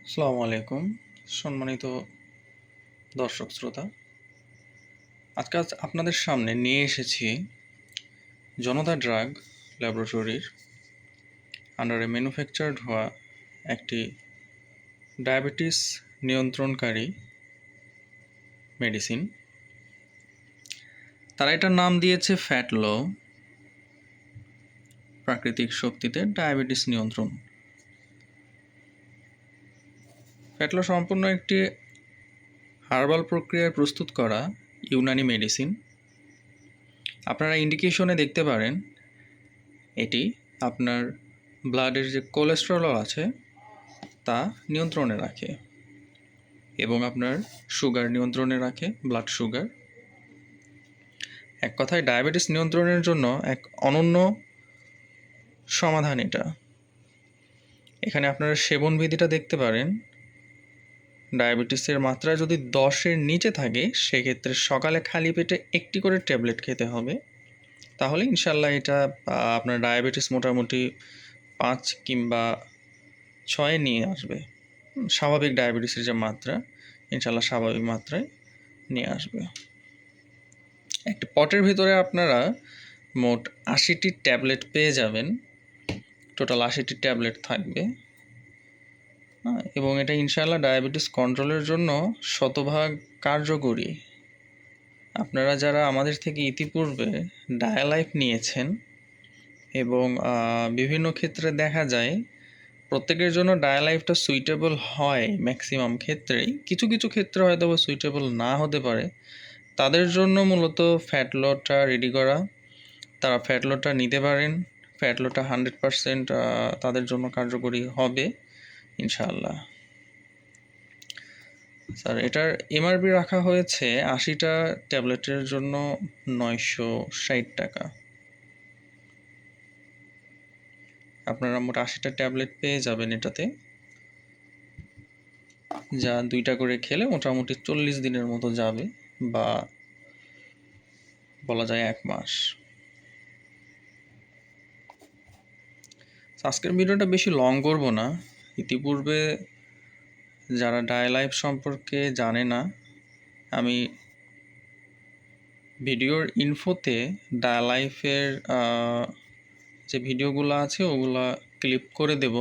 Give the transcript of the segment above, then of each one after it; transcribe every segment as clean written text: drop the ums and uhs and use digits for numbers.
আসসালামু আলাইকুম সম্মানিত দর্শক শ্রোতা। আজকে আপনাদের সামনে নিয়ে এসেছি জনতা ড্রাগ ল্যাবরেটরির আন্ডারে ম্যানুফ্যাকচার্ড হওয়া একটি ডায়াবেটিস নিয়ন্ত্রণকারী মেডিসিন। তারা এটার নাম দিয়েছে ফ্যাটলো। প্রাকৃতিক শক্তিতে ডায়াবেটিস নিয়ন্ত্রণ। ফ্যাটলো সম্পূর্ণ একটি হার্বাল প্রক্রিয়ায় প্রস্তুত করা ইউনানি মেডিসিন। আপনারা ইন্ডিকেশনে দেখতে পারেন এটি আপনার ব্লাডের যে কোলেস্টেরল আছে তা নিয়ন্ত্রণে রাখে এবং আপনার সুগার নিয়ন্ত্রণে রাখে, ব্লাড সুগার। এক কথায় ডায়াবেটিস নিয়ন্ত্রণের জন্য এক অনন্য সমাধান এটা। এখানে আপনারা সেবন বিধিটা দেখতে পারেন। ডায়াবেটিসের মাত্রা যদি 10-এর নিচে থাকে সেক্ষেত্রে সকালে খালি পেটে একটি করে ট্যাবলেট খেতে হবে। তাহলে ইনশাল্লাহ এটা আপনার ডায়াবেটিস মোটামুটি 5 কিংবা 6 নিয়ে আসবে। স্বাভাবিক ডায়াবেটিসের যে মাত্রা ইনশাল্লাহ স্বাভাবিক মাত্রায় নিয়ে আসবে। একটি পটের ভিতরে আপনারা মোট 80টি ট্যাবলেট পেয়ে যাবেন। টোটাল 80টি ট্যাবলেট থাকবে এবং এটা ইনশাল্লাহ ডায়াবেটিস কন্ট্রোলের জন্য শতভাগ কার্যকরী। আপনারা যারা আমাদের থেকে ইতিপূর্বে ডায়ালাইফ নিয়েছেন এবং বিভিন্ন ক্ষেত্রে দেখা যায় প্রত্যেকের জন্য ডায়ালাইফটা সুইটেবল হয়, ম্যাক্সিমাম ক্ষেত্রেই। কিছু কিছু ক্ষেত্রে হয়তো সুইটেবল না হতে পারে। তাদের জন্য মূলত ফ্যাটলোটা রেডি করা। তারা ফ্যাটলোটা নিতে পারেন। ফ্যাটলোটা 100% তাদের জন্য কার্যকরী হবে ইনশাআল্লাহ। স্যার এটার এমআরপি রাখা হয়েছে 80টা ট্যাবলেটের জন্য 960 টাকা। আপনারা মোট 80টা ট্যাবলেট পেয়ে যাবেন এটাতে, যা 2টা করে খেলে মোটামুটি 40 দিনের মতো যাবে, বা বলা যায় 1 মাস। আজকের ভিডিওটা বেশি লং করব না। ইতিপূর্বে যারা ডায়ালাইফ সম্পর্কে জানে না, আমি ভিডিওর ইনফোতে ডায়ালাইফের যে ভিডিওগুলো আছে ওগুলা ক্লিপ করে দেব।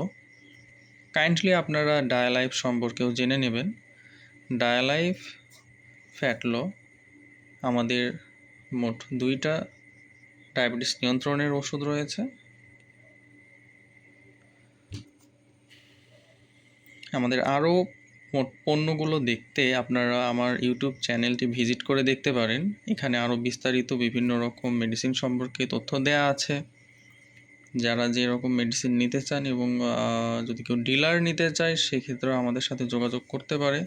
কাইন্ডলি আপনারা ডায়ালাইফ সম্পর্কেও জেনে নেবেন। ডায়ালাইফ ফ্যাটলো আমাদের মোট 2টা ডায়াবেটিস নিয়ন্ত্রণের ওষুধ রয়েছে। আমাদের আরও মোট পণ্যগুলো দেখতে আপনারা আমার ইউটিউব চ্যানেলটি ভিজিট করে দেখতে পারেন। এখানে আরও বিস্তারিত বিভিন্ন রকম মেডিসিন সম্পর্কে তথ্য দেয়া আছে। যারা যেরকম মেডিসিন নিতে চান এবং যদি কেউ ডিলার নিতে চায় সেক্ষেত্রেও আমাদের সাথে যোগাযোগ করতে পারে।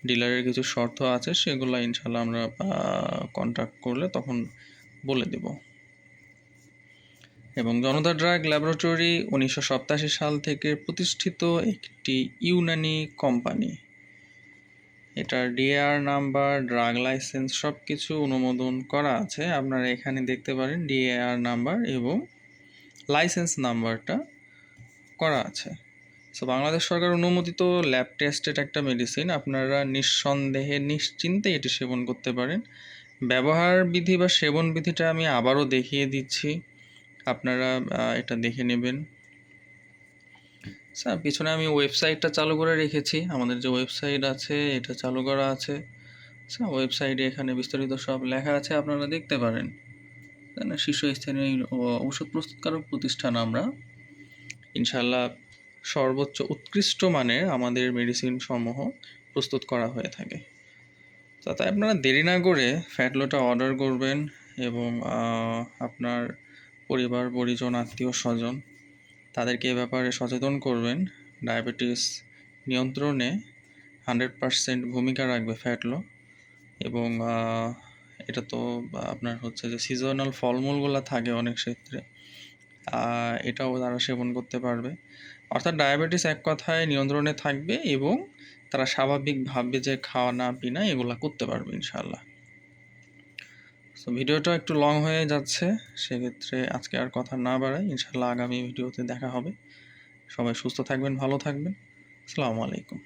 ডিলারের কিছু শর্ত আছে, সেগুলো ইনশাল্লাহ আমরা কন্ট্যাক্ট করলে তখন বলে দেব। এবং জনতা ড্রাগ ল্যাবরেটরি 1987 সাল থেকে প্রতিষ্ঠিত একটি ইউনানি কোম্পানি। এটার ডিএআর নাম্বার, ড্রাগ লাইসেন্স সব কিছু অনুমোদন করা আছে। আপনারা এখানে দেখতে পারেন ডিএআর নাম্বার এবং লাইসেন্স নাম্বারটা করা আছে। সো বাংলাদেশ সরকার অনুমোদিত ল্যাব টেস্টেড একটা মেডিসিন। আপনারা নিঃসন্দেহে নিশ্চিন্তে এটি সেবন করতে পারেন। ব্যবহার বিধি বা সেবন বিধিটা আমি আবারও দেখিয়ে দিচ্ছি, আপনারা এটা দেখে নেবেন। স্যার পিছনে আমি ওয়েবসাইটটা চালু করে রেখেছি। আমাদের যে ওয়েবসাইট আছে এটা চালু করা আছে। স্যার ওয়েবসাইটে এখানে বিস্তারিত সব লেখা আছে, আপনারা দেখতে পারেন। শীর্ষস্থানীয় ঔষধ প্রস্তুতকারক প্রতিষ্ঠান আমরা। ইনশাল্লাহ সর্বোচ্চ উৎকৃষ্ট মানের আমাদের মেডিসিন সমূহ প্রস্তুত করা হয়ে থাকে। তাতে আপনারা দেরি না করে ফ্যাটলোটা অর্ডার করবেন এবং আপনার পরিবার পরিজন আত্মীয় স্বজন তাদেরকে এ ব্যাপারে সচেতন করবেন। ডায়াবেটিস নিয়ন্ত্রণে 100% ভূমিকা রাখবে ফ্যাটলো। এবং এটা তো আপনার হচ্ছে যে সিজনাল ফলমূলগুলো থাকে অনেক ক্ষেত্রে, এটাও তারা সেবন করতে পারবে। অর্থাৎ ডায়াবেটিস এক কথায় নিয়ন্ত্রণে থাকবে এবং তারা স্বাভাবিকভাবে যে খাওয়া না পিনা এগুলো করতে পারবে ইনশাআল্লাহ। সো ভিডিওটা একটু লং হয়ে যাচ্ছে, সেক্ষেত্রে আজকে আর কথা না বাড়াই। ইনশাআল্লাহ আগামী ভিডিওতে দেখা হবে। সবাই সুস্থ থাকবেন, ভালো থাকবেন। আসসালামু আলাইকুম।